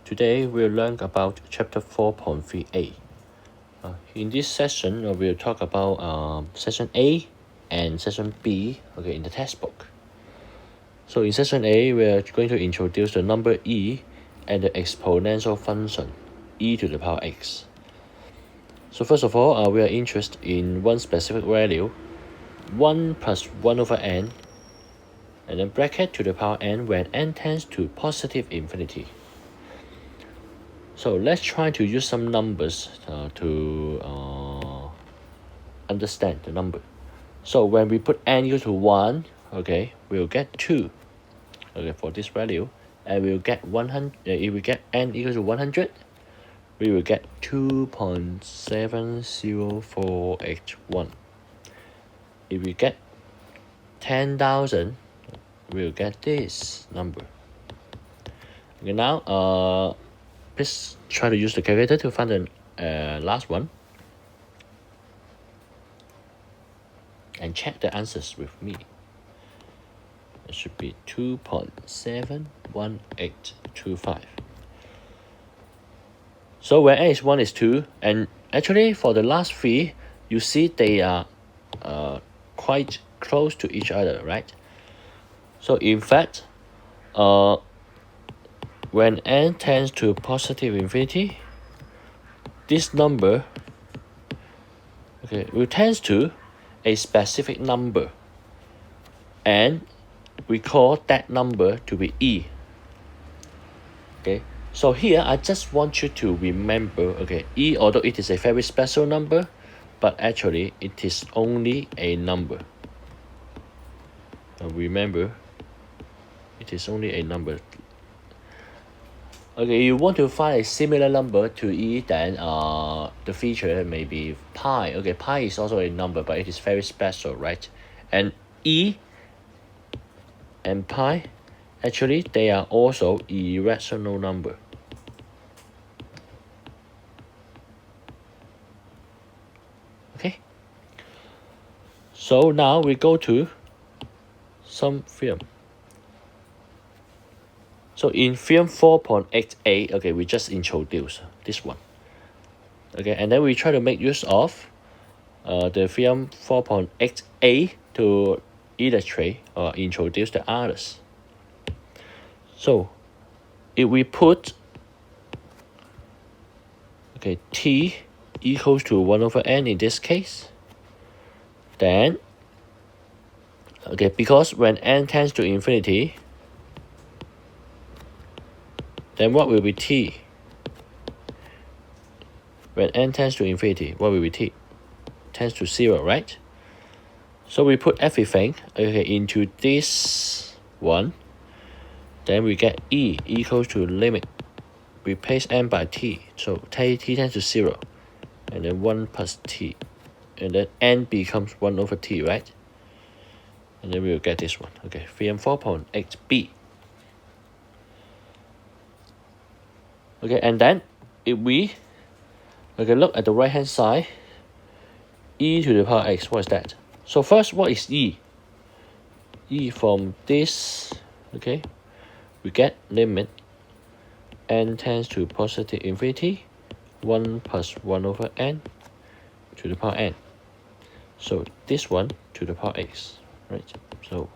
Today we'll learn about chapter 4.3A. In this session, we'll talk about section A and section B, in the textbook. So in section A, we're going to introduce the number e and the exponential function e to the power x. So first of all, we are interested in one specific value, 1 plus 1 over n, and then bracket to the power n when n tends to positive infinity. So let's try to use some numbers to understand the number. So when we put n equal to 1, we'll get 2, for this value, and we'll get 100. If we get n equal to 100, we will get 2.70481. If we get 10,000, we'll get this number. Okay, now please try to use the calculator to find the last one and check the answers with me. It should be 2.71825. So where n is 1 is 2, and actually for the last three, you see they are quite close to each other, right? So in fact, when n tends to positive infinity, this number will tend to a specific number, and we call that number to be e. So here I just want you to remember, e, although it is a very special number, but actually it is only a number. Remember, it is only a number. You want to find a similar number to e, then the feature may be pi. Pi is also a number, but it is very special, right? And e and pi, actually they are also irrational number. So now we go to some theorem. So in theorem 4.8a, we just introduce this one. And then we try to make use of the theorem 4.8a to illustrate or introduce the others. So if we put t equals to 1 over n in this case, then because when n tends to infinity, then what will be t? When n tends to infinity, what will be t? Tends to 0, right? So we put everything into this one, then we get e equals to limit. Replace n by t, so t tends to 0, and then 1 plus t, and then n becomes 1 over t, right? And then we will get this one. Theorem 4.8b. And then if we look at the right hand side, e to the power x, what is that? So first, what is e? E from this, we get limit n tends to positive infinity, 1 plus 1 over n to the power n. So this one to the power x, right? So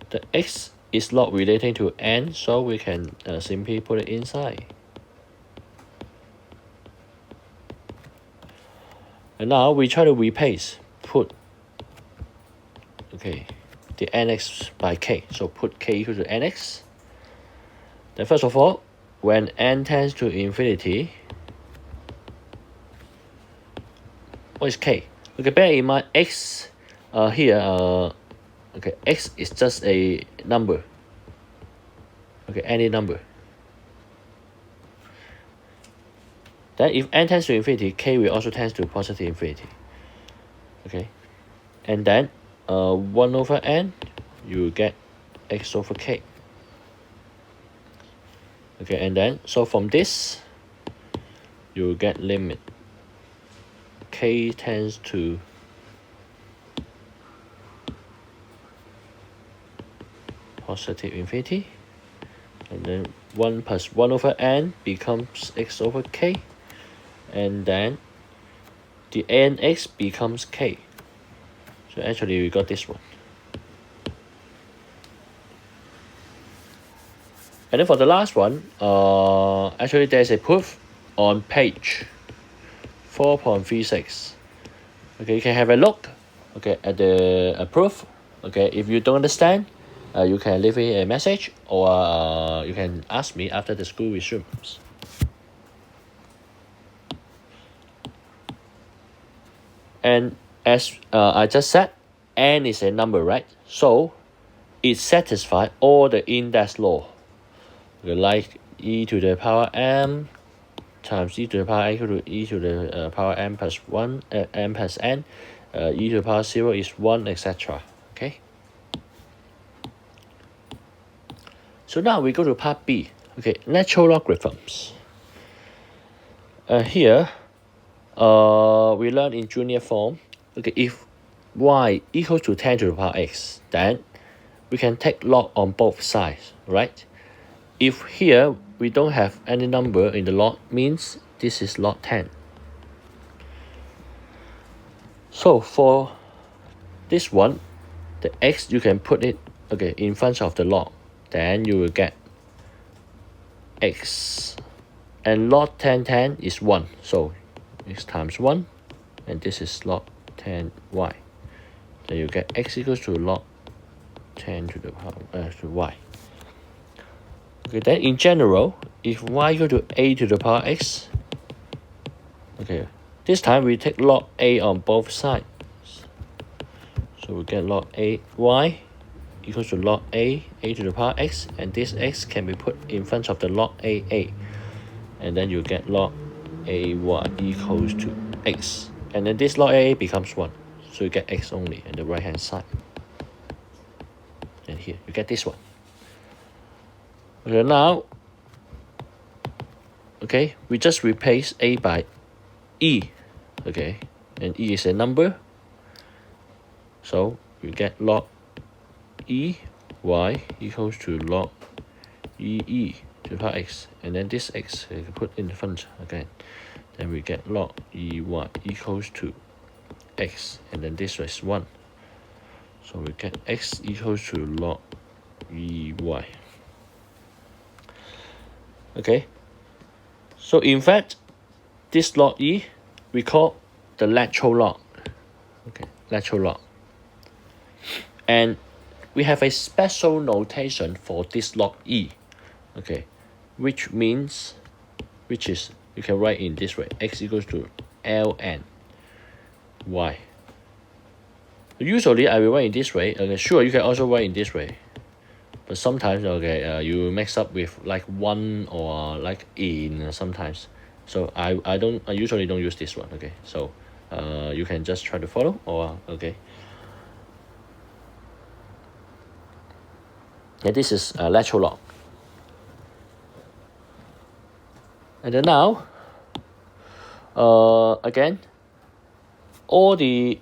the x is not relating to n, so we can simply put it inside. And now we try to replace, put the nx by k. So put k equal to nx. Then first of all, when n tends to infinity, what is k? Bear in mind x here, x is just a number, any number. Then if n tends to infinity, k will also tend to positive infinity. And then 1 over n, you get x over k. And then so from this, you get limit k tends to positive infinity, and then 1 plus 1 over n becomes x over k, and then the nx becomes k. So actually we got this one. And then for the last one, actually there's a proof on page 4.36. Okay, you can have a look, okay, at the proof. Okay, if you don't understand, you can leave me a message, or you can ask me after the school resumes. And as I just said, n is a number, right? So it satisfies all the index law. Okay, like e to the power m times e to the power equal to e to the power m plus 1, m plus n, e to the power 0 is 1, etc. Okay. So now we go to part B. Okay, natural logarithms. Here, we learn in junior form. Okay, if y equals to 10 to the power x, then we can take log on both sides, right? If here we don't have any number in the log, means this is log 10. So for this one, the x you can put it in front of the log, then you will get x, and log 10 is 1, so x times 1, and this is log 10y. Then you get x equals to log 10 to the power to y. Okay, then in general, if y equal to a to the power x, okay, this time we take log a on both sides. So we get log a y equals to log a to the power x, and this x can be put in front of the log a, and then you get log ay equals to x, and then this log a becomes 1, so you get x only on the right hand side. And here you get this one. Okay, now, okay, we just replace a by e, okay, and e is a number, so you get log e y equals to log e to the power x, and then this x you can put in front again, then we get log e y equals to x, and then this is 1, so we get x equals to log e y. Okay, so in fact, this log e we call the lateral log. Okay, lateral log. And we have a special notation for this log e. Okay, which is you can write in this way: x equals to ln y. Usually I will write in this way. Okay, sure, you can also write in this way. But sometimes, you mix up with like 1 or like in sometimes. So I usually don't use this one. Okay, so you can just try to follow, or okay. And this is lateral log. And then now, again, all the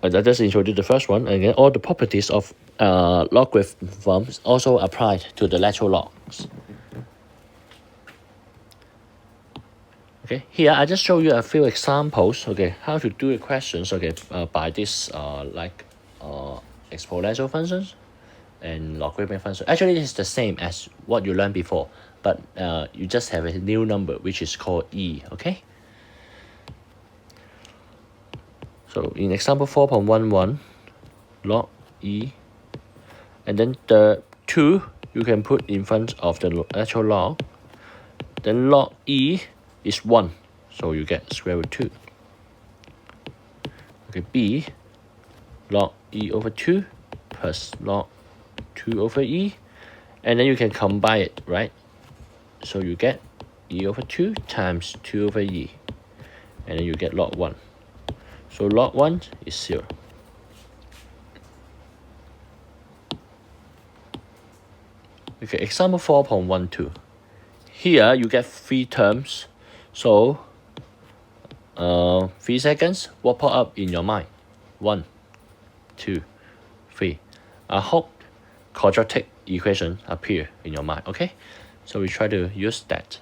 I just introduced the first one. Again, all the properties of logarithms also applied to the lateral logs. Okay, here I just show you a few examples. Okay, how to do the questions. Okay, by this exponential functions and logarithmic functions. Actually, this is the same as what you learned before, but you just have a new number which is called e. Okay. So in example 4.11, log e, and then the 2 you can put in front of the lateral log. Then log e is 1, so you get square root 2. Okay, b, log e over 2 plus log 2 over e, and then you can combine it, right? So you get e over 2 times 2 over e, and then you get log 1. So log 1 is 0. Okay, example 4.12. Here you get 3 terms. So 3 seconds, what pop up in your mind? 1, 2, 3. I hope quadratic equation appear in your mind. Okay. So we try to use that.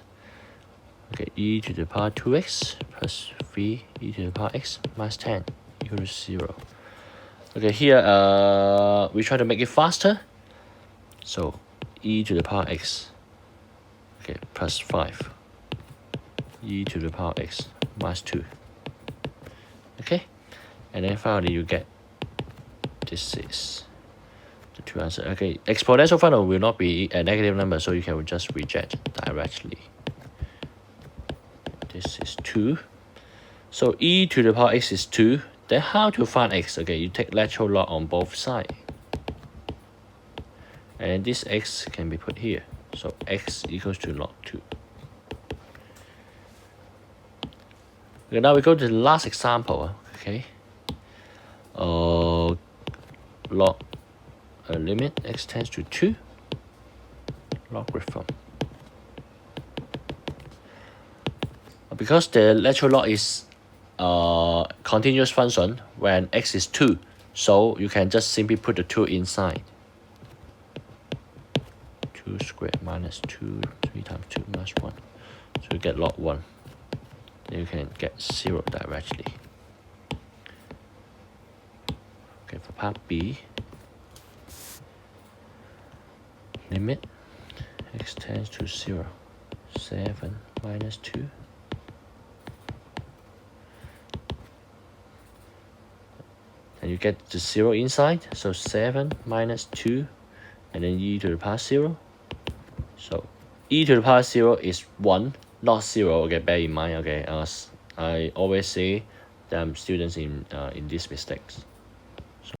Okay, e to the power 2x plus 3 e to the power x minus 10 equal to 0. Okay, here we try to make it faster. So e to the power x, okay, plus 5 e to the power x minus 2. Okay, and then finally you get this is the two answers. Okay, exponential function will not be a negative number, so you can just reject directly. This is 2. So e to the power x is 2. Then how to find x? Okay, you take natural log on both sides. And this x can be put here. So x equals to log 2. Okay, now we go to the last example. Okay. Log limit x tends to 2 logarithm. Because the natural log is continuous function when x is 2, so you can just simply put the 2 inside. 2 squared minus 2, 3 times 2 minus 1. So you get log 1. Then you can get 0 directly. Okay, for part B, limit x tends to 0, 7 minus 2. And you get the 0 inside, so 7 minus 2, and then e to the power 0. So e to the power 0 is 1, not 0. Okay, bear in mind. Okay, I always say that students in these mistakes.